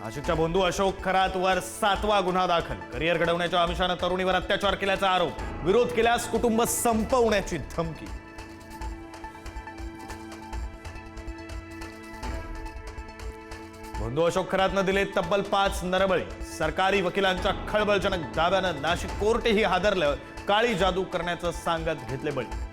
नाशिकच्या बंधू अशोक खरातवर 7वा गुन्हा दाखल। करिअर घडवण्याच्या आमिषाने तरुणीवर अत्याचार केल्याचा आरोप। विरोध केल्यास कुटुंब संपवण्याची धमकी। बंधू अशोक खरातने दिले तब्बल 5 नरबळी। सरकारी वकिलांच्या खळबळजनक दाव्याने नाशिक कोर्टही हादरलं। काळी जादू करण्याचं सांगत घेतले बळी।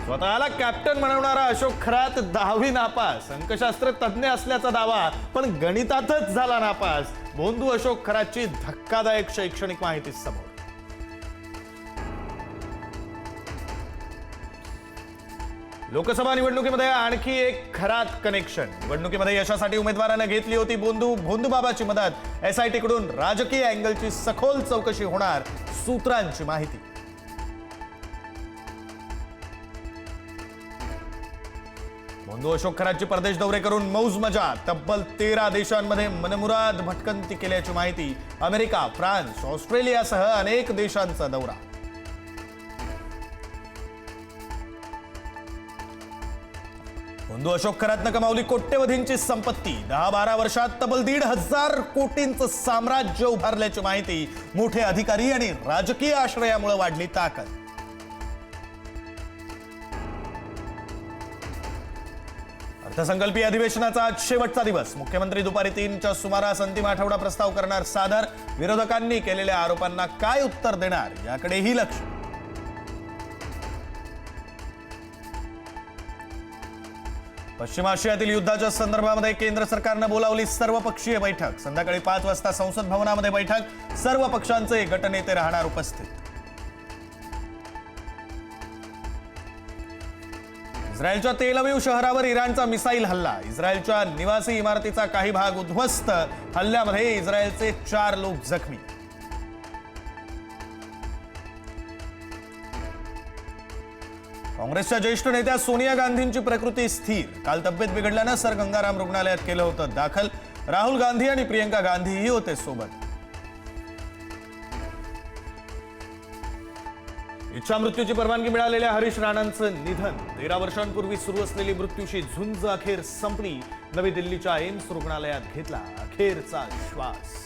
स्वतःला कॅप्टन म्हणवणारा अशोक खरात 10वी नापास। अंकशास्त्र तज्ञ असल्याचा दावा, पण गणितातच झाला नापास। बंधू अशोक खरातची धक्कादायक शैक्षणिक माहिती समोर। लोकसभा निवडणुकीमध्ये आणखी एक खरात कनेक्शन। निवडणुकीमध्ये यशासाठी उमेदवाराने घेतली होती भोंदूबाबाची मदत। एसआयटी कडून राजकीय अँगलची सखोल चौकशी होणार, सूत्रांची माहिती। बंधू अशोक खरातची परदेश दौरे करून मौज मजा। तब्बल 13 देशांमध्ये मनमुराद भटकंती केल्याची माहिती। अमेरिका, फ्रान्स, ऑस्ट्रेलियासह अनेक देशांचा दौरा। बंधू अशोक खरातने कमावली कोट्यवधींची संपत्ती। 10-12 वर्षात तब्बल 1,500 कोटींचं साम्राज्य उभारल्याची माहिती। मोठे अधिकारी आणि राजकीय आश्रयामुळे वाढली ताकद। अर्थसंकल्पीय अधिवेशनाचा आज शेवटचा दिवस। मुख्यमंत्री दुपारी 3च्या सुमारास अंतिम आठवडा प्रस्ताव करणार सादर। विरोधकांनी केलेल्या आरोपांना काय उत्तर देणार याकडेही लक्ष। पश्चिम आशियातील युद्धाच्या संदर्भामध्ये केंद्र सरकारने बोलावली सर्वपक्षीय बैठक। संध्याकाळी 5 वाजता संसद भवनामध्ये बैठक। सर्व पक्षांचे गटनेते राहणार उपस्थित। इस्रायलच्या तेल अवीव शहरावर इराणचा मिसाईल हल्ला। इस्रायलच्या निवासी इमारतीचा काही भाग उद्ध्वस्त। हल्ल्यामध्ये इस्रायलचे 4 लोक जखमी। काँग्रेसच्या ज्येष्ठ नेत्या सोनिया गांधींची प्रकृती स्थिर। काल तब्येत बिघडल्याने सर गंगाराम रुग्णालयात केलं होतं दाखल। राहुल गांधी आणि प्रियंका गांधीही होते सोबत। इच्छा मृत्यूची परवानगी मिळालेल्या हरीश राणांचं निधन। 13 वर्षांपूर्वी सुरू असलेली मृत्यूशी झुंज अखेर संपली। नवी दिल्लीच्या एम्स रुग्णालयात घेतला अखेरचा श्वास।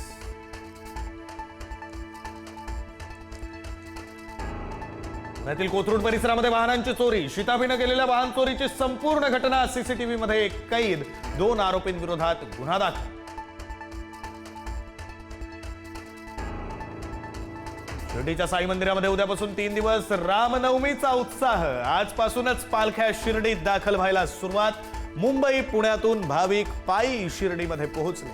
पुण्यातील कोथरूड परिसरामध्ये वाहनांची चोरी। शिताफीने केलेल्या वाहन चोरीची संपूर्ण घटना सीसीटीव्ही मध्ये कैद। 2 आरोपींविरोधात गुन्हा दाखल। शिर्डीच्या साई मंदिरामध्ये उद्यापासून 3 दिवस रामनवमीचा उत्साह। आजपासूनच पालख्या शिर्डीत दाखल व्हायला सुरुवात। मुंबई पुण्यातून भाविक पायी शिर्डीमध्ये पोहोचले।